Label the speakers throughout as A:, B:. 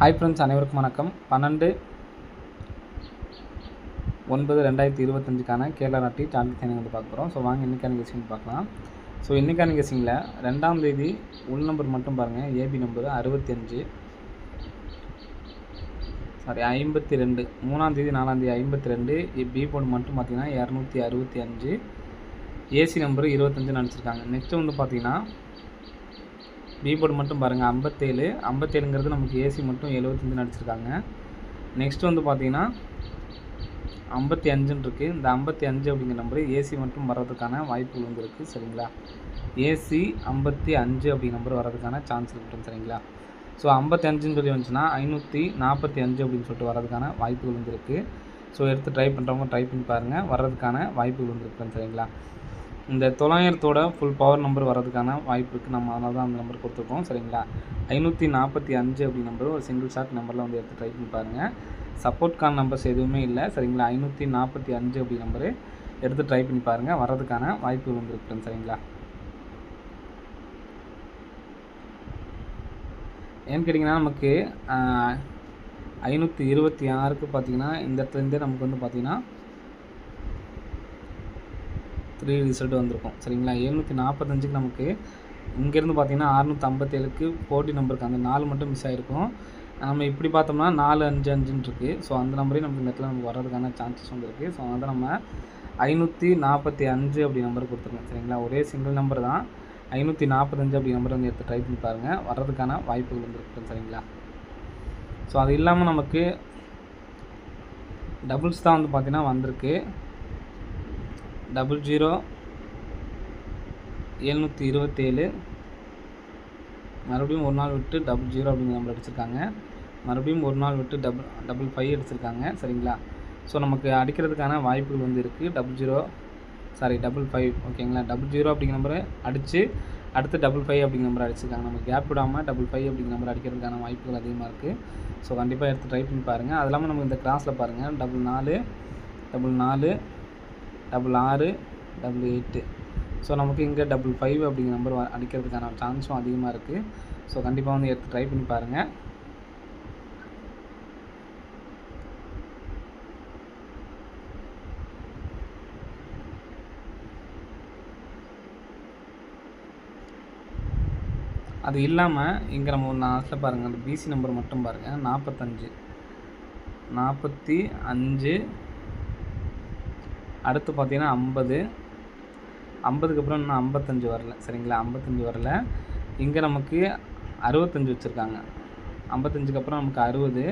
A: Hi friends, அனைவருக்கும் வணக்கம். 12/9/2025க்கான கேரளா நாட்டி சார்ட் டைனிங் வந்து பார்க்க போகிறோம். ஸோ வாங்க இன்றைக்கான கெஸிங் பார்க்கலாம். ஸோ இன்றைக்கான கெஸிங்கில் 2ஆம் தேதி உள் நம்பர் மட்டும் பாருங்கள். AP number 65, 52. 3ஆம் தேதி 4ஆம் தேதி 52. பி போர்டு மட்டும் பார்த்தீங்கன்னா 265. AC number 25 நினச்சிருக்காங்க. நெக்ஸ்ட்டு வந்து பார்த்தீங்கன்னா பி போர்டு மட்டும் பாருங்கள் 57. 57ங்கிறது நமக்கு ஏசி மட்டும் 75 நடிச்சிருக்காங்க. நெக்ஸ்ட் வந்து பார்த்தீங்கன்னா 55 இருக்குது. இந்த 55 அப்படிங்கிற நம்பர் ஏசி மட்டும் வர்றதுக்கான வாய்ப்புகள் வந்து இருக்குது. சரிங்களா, ஏசி 55 அப்படிங்கிற நம்பர் வர்றதுக்கான சான்ஸ் இருக்குது. சரிங்களா, ஸோ 55ன்னு சொல்லி வந்துச்சுன்னா 545 அப்படின்னு சொல்லிட்டு வர்றதுக்கான வாய்ப்புகள் வந்து இருக்குது. ஸோ எடுத்து ட்ரை பண்ணுறவங்க ட்ரை பண்ணி பாருங்கள், வர்றதுக்கான வாய்ப்புகள் வந்து இருக்குது. சரிங்களா, இந்த 900 ஃபுல் பவர் நம்பர் வர்றதுக்கான வாய்ப்பு இருக்குது. நம்ம அதனால தான் அந்த நம்பர் கொடுத்துருக்கோம். சரிங்களா, 545 அப்படி நம்பர் ஒரு சிங்கிள் ஷார்ட் நம்பரில் வந்து எடுத்து ட்ரை பண்ணி பாருங்கள். சப்போர்ட்கான நம்பர்ஸ் எதுவுமே இல்லை. சரிங்களா, 545 அப்படி நம்பரு எடுத்து ட்ரை பண்ணி பாருங்கள், வர்றதுக்கான வாய்ப்புகள் வந்து இருக்குது. சரிங்களா, ஏன்னு கேட்டிங்கன்னா நமக்கு 526க்கு பார்த்தீங்கன்னா இந்த இடத்துலேருந்தே நமக்கு வந்து பார்த்திங்கன்னா 3 ரிசல்ட் வந்திருக்கும். சரிங்களா, 745க்கு நமக்கு இங்கேருந்து பார்த்தீங்கன்னா 657க்கு போட்டி நம்பருக்கு அந்த 4 மட்டும் மிஸ் ஆகிருக்கும். நம்ம இப்படி பார்த்தோம்னா 455 இருக்குது. ஸோ அந்த நம்பரே நமக்கு இந்த இடத்துல நமக்கு வர்றதுக்கான சான்சஸ் வந்து இருக்குது. ஸோ அதை நம்ம 545 அப்படி நம்பர் கொடுத்துருக்கோம். சரிங்களா, ஒரே சிங்கிள் நம்பர் தான். 545 அப்படி நம்பர் வந்து எடுத்து ட்ரை பண்ணி பாருங்கள், வர்றதுக்கான வாய்ப்புகள் வந்து இருக்குது. சரிங்களா, ஸோ அது இல்லாமல் நமக்கு டபுள்ஸ் தான் வந்து பார்த்திங்கன்னா வந்திருக்கு. 00 727, மறுபடியும் ஒரு நாள் விட்டு 00 அப்படிங்கிற நம்பர் அடிச்சிருக்காங்க. மறுபடியும் ஒரு நாள் விட்டு 55 அடிச்சிருக்காங்க. சரிங்களா, ஸோ நமக்கு அடிக்கிறதுக்கான வாய்ப்புகள் வந்து இருக்குது. 55 ஓகேங்களா. 00 அப்படிங்கிற நம்பரை அடித்து அடுத்து 55 அப்படிங்கிற நம்பர் அடிச்சிருக்காங்க. நம்ம கேப் விடாமல் 55 அப்படிங்கிற நம்பர் அடிக்கிறதுக்கான வாய்ப்புகள் அதிகமாக இருக்குது. ஸோ கண்டிப்பாக எடுத்து ட்ரை பண்ணி பாருங்கள். அது இல்லாமல் நமக்கு இந்த கிராஸில் பாருங்கள் 44 44 66 88. ஸோ நமக்கு இங்கே 55 அப்படிங்கிற நம்பர் அடிக்கிறதுக்கான சான்ஸும் அதிகமாக இருக்குது. ஸோ கண்டிப்பாக வந்து எடுத்து ட்ரை பண்ணி பாருங்கள். அது இல்லாமல் இங்கே நம்ம ஒன்று ஆசில் பாருங்கள், அந்த பிசி நம்பர் மட்டும் பாருங்கள் 45 45. அடுத்து பார்த்தீங்கன்னா 50. 50க்கு அப்புறம் இன்னும் 55 வரல. சரிங்களா, 55 வரல. இங்கே நமக்கு 65 வச்சுருக்காங்க. 55க்கு அப்புறம் நமக்கு 60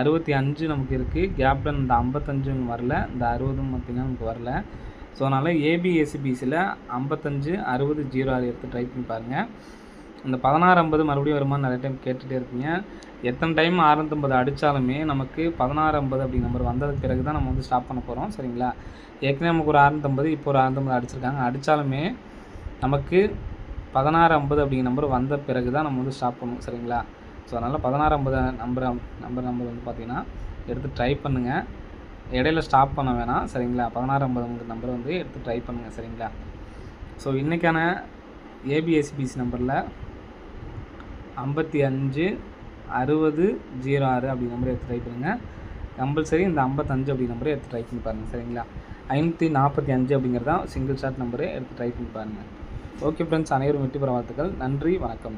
A: 65 நமக்கு இருக்குது. கேப்பில் இந்த 55 வரல, இந்த 60 பார்த்திங்கன்னா நமக்கு வரல. ஸோ அதனால் ஏபிஎஸ்சிபிசியில் 55 60 06 எடுத்து ட்ரை பண்ணி பாருங்கள். இந்த 1650 மறுபடியும் வருமானு நிறைய டைம் கேட்டுகிட்டே இருப்பீங்க. எத்தனை டைம் 650 அடித்தாலுமே நமக்கு 1650 அப்படி நம்பர் வந்ததுக்கு பிறகு தான் நம்ம வந்து ஸ்டாப் பண்ண போகிறோம். சரிங்களா, ஏற்கனவே நமக்கு ஒரு 650 இப்போ ஒரு 650 அடிச்சிருக்காங்க. அடித்தாலுமே நமக்கு 1650 அப்படிங்கிற நம்பர் வந்த பிறகு தான் நம்ம வந்து ஸ்டாப் பண்ணுவோம். சரிங்களா, ஸோ அதனால் 1650 நம்பர் வந்து பார்த்திங்கன்னா எடுத்து ட்ரை பண்ணுங்கள், இடையில ஸ்டாப் பண்ண வேணாம். சரிங்களா, 1650 நம்பர் வந்து எடுத்து ட்ரை பண்ணுங்கள். சரிங்களா, ஸோ இன்றைக்கான ஏபிஎஸ்பிசி நம்பரில் 55 60 06 அப்படி நம்பரை எடுத்து ட்ரை பண்ணுங்கள். கம்பல்சரி இந்த 55 அப்படி நம்பரை எடுத்து ட்ரை பண்ணி பாருங்கள். சரிங்களா, 545 அப்படிங்கிறது தான் சிங்கிள் ஷார்ட் நம்பரை எடுத்து ட்ரை பண்ணி பாருங்கள். ஓகே ஃப்ரெண்ட்ஸ், அனைவரும் வெற்றி பெற வாழ்த்துக்கள். நன்றி, வணக்கம்.